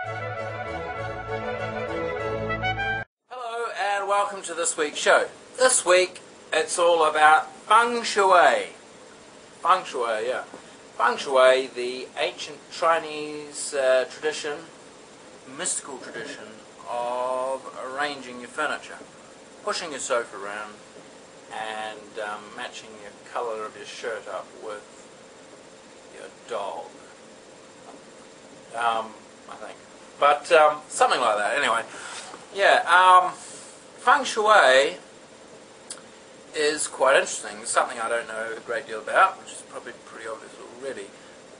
Hello and welcome to this week's show. This week it's all about feng shui. Feng shui, yeah. Feng shui, the ancient Chinese tradition, mystical tradition of arranging your furniture, pushing your sofa around and matching your colour of your shirt up with your dog. I think. But something like that, anyway. Yeah, feng shui is quite interesting. It's something I don't know a great deal about, which is probably pretty obvious already.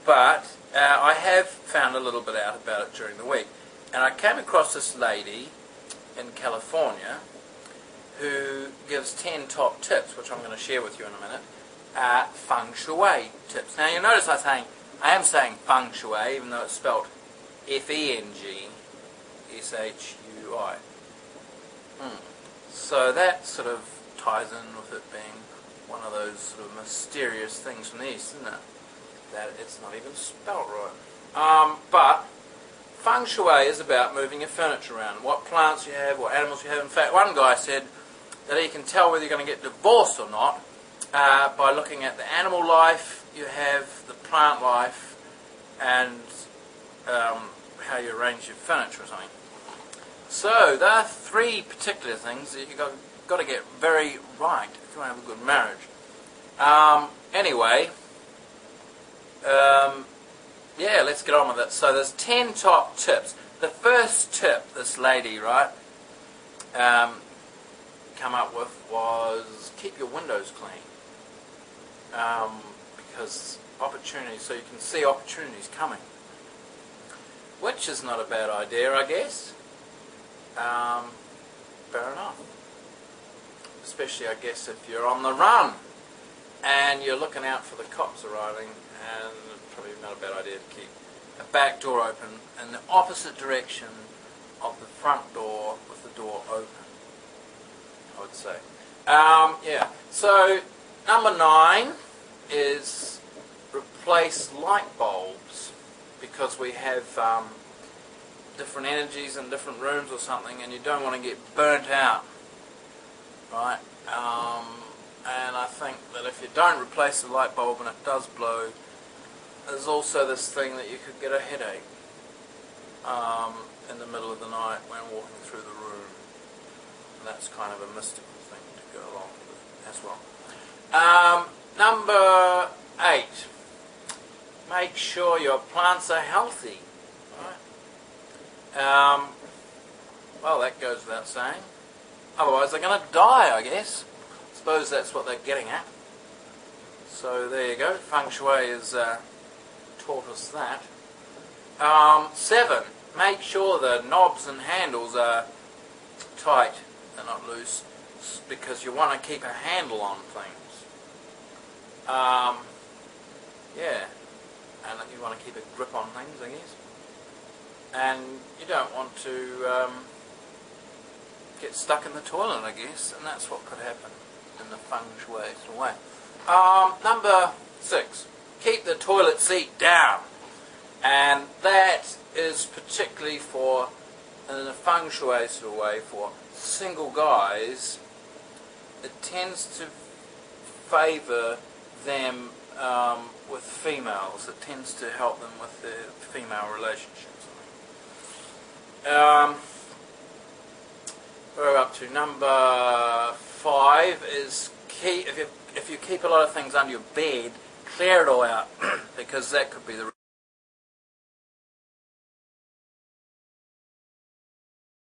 But I have found a little bit out about it during the week. And I came across this lady in California who gives 10 top tips, which I'm going to share with you in a minute, feng shui tips. Now you'll notice I am saying feng shui, even though it's spelled F-E-N-G-S-H-U-I. So that sort of ties in with it being one of those sort of mysterious things from the East, isn't it? That it's not even spelled right. But feng shui is about moving your furniture around, what plants you have, what animals you have. In fact, one guy said that he can tell whether you're going to get divorced or not by looking at the animal life you have, the plant life, and how you arrange your furniture or something. So there are 3 particular things that you've got to get very right if you want to have a good marriage. Anyway, yeah, let's get on with it. So there's 10 top tips. The first tip this lady, right, come up with was keep your windows clean. Because opportunities, so you can see opportunities coming. Which is not a bad idea, I guess. Fair enough. Especially, I guess, if you're on the run and you're looking out for the cops arriving, and it's probably not a bad idea to keep a back door open in the opposite direction of the front door with the door open, I would say. Yeah. So, number 9 is replace light bulbs, because we have different energies in different rooms or something, and you don't want to get burnt out, right? And I think that if you don't replace the light bulb and it does blow, there's also this thing that you could get a headache in the middle of the night when walking through the room. And that's kind of a mystical thing to go along with as well. Number 8. Make sure your plants are healthy. Right? Well, that goes without saying. Otherwise, they're going to die, I guess. I suppose that's what they're getting at. So there you go. Feng Shui has taught us that. 7. Make sure the knobs and handles are tight. They're not loose, because you want to keep a handle on things. Yeah. And you want to keep a grip on things, I guess. And you don't want to get stuck in the toilet, I guess, and that's what could happen in the feng shui sort of way. Number 6, keep the toilet seat down, and that is particularly for, in a feng shui sort of way, for single guys. It tends to favour them with females. It tends to help them with their female relationships. We're up to number 5 is if you keep a lot of things under your bed, clear it all out, because that could be the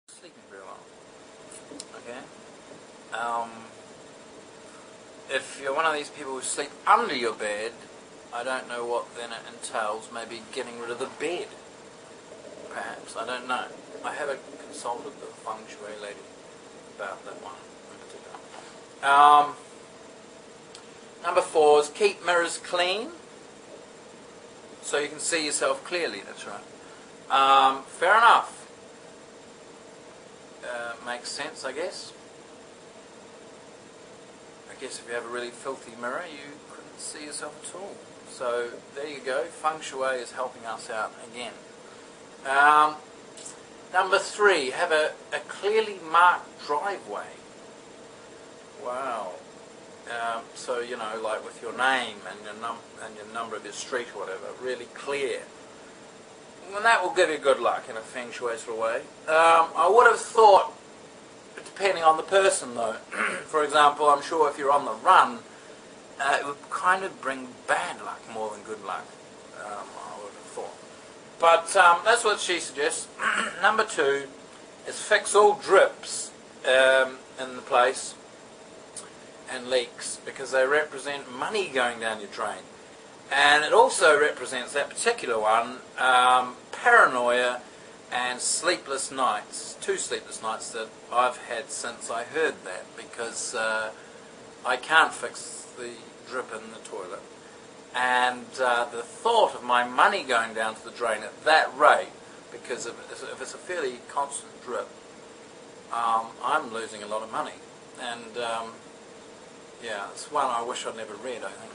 sleeping very well. Okay. If you're one of these people who sleep under your bed, I don't know what then it entails. Maybe getting rid of the bed, perhaps. I don't know. I haven't consulted the feng shui lady about that one in particular. Number 4 is keep mirrors clean, so you can see yourself clearly. That's right. Fair enough. Makes sense, I guess. I guess if you have a really filthy mirror, you couldn't see yourself at all. So there you go. Feng Shui is helping us out again. Number 3, have a clearly marked driveway. Wow. So, you know, like with your name and your number of your street or whatever, really clear. And that will give you good luck in a feng shui sort of way. I would have thought, depending on the person though, for example, I'm sure if you're on the run, it would kind of bring bad luck more than good luck, I would have thought. But that's what she suggests. Number 2 is fix all drips in the place and leaks, because they represent money going down your drain. And it also represents, that particular one, paranoia and sleepless nights. 2 sleepless nights that I've had since I heard that, because I can't fix the drip in the toilet. And the thought of my money going down to the drain at that rate, because if it's a fairly constant drip, I'm losing a lot of money. And yeah, it's one I wish I'd never read, I think.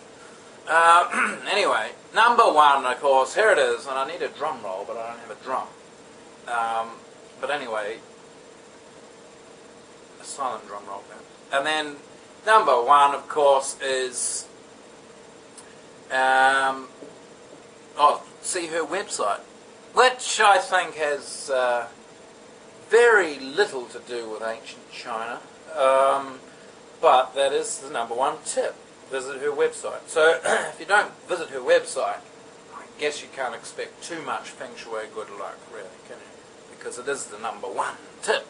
Anyway, number 1, of course, here it is, and I need a drum roll, but I don't have a drum. But anyway, a silent drum roll now. And then number 1, of course, is see her website, which I think has very little to do with ancient China, but that is the number 1 tip. Visit her website. So if you don't visit her website, I guess you can't expect too much feng shui good luck, really, can you? Because it is the number 1 tip.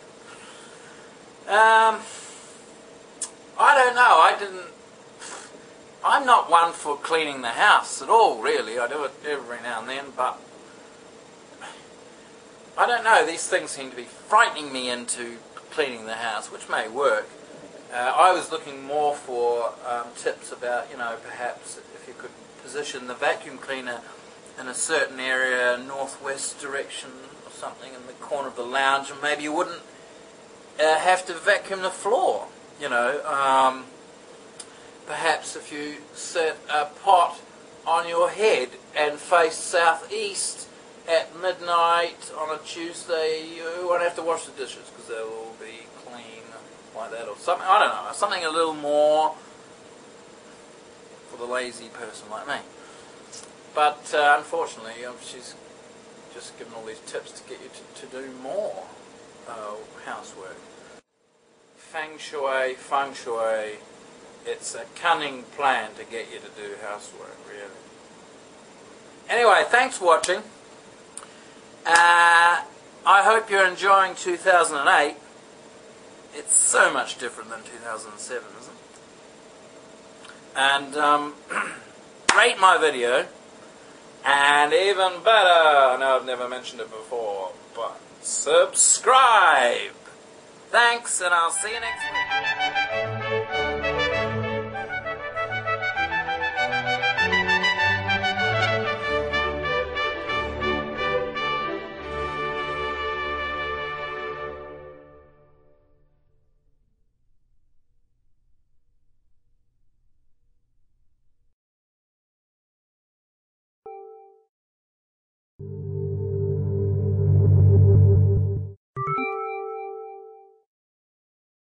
I don't know. I'm not one for cleaning the house at all, really. I do it every now and then, but I don't know. These things seem to be frightening me into cleaning the house, which may work. I was looking more for tips about, you know, perhaps if you could position the vacuum cleaner in a certain area, northwest direction or something, in the corner of the lounge, and maybe you wouldn't have to vacuum the floor, you know. Perhaps if you set a pot on your head and face southeast at midnight on a Tuesday, you won't have to wash the dishes because they'll all be clean like that, or something. I don't know, something a little more for the lazy person like me. But unfortunately, she's just given all these tips to get you to do more housework. Feng shui, it's a cunning plan to get you to do housework, really. Anyway, thanks for watching. I hope you're enjoying 2008. It's so much different than 2007, isn't it? And rate my video, and even better, I know I've never mentioned it before, but subscribe. Thanks, and I'll see you next week.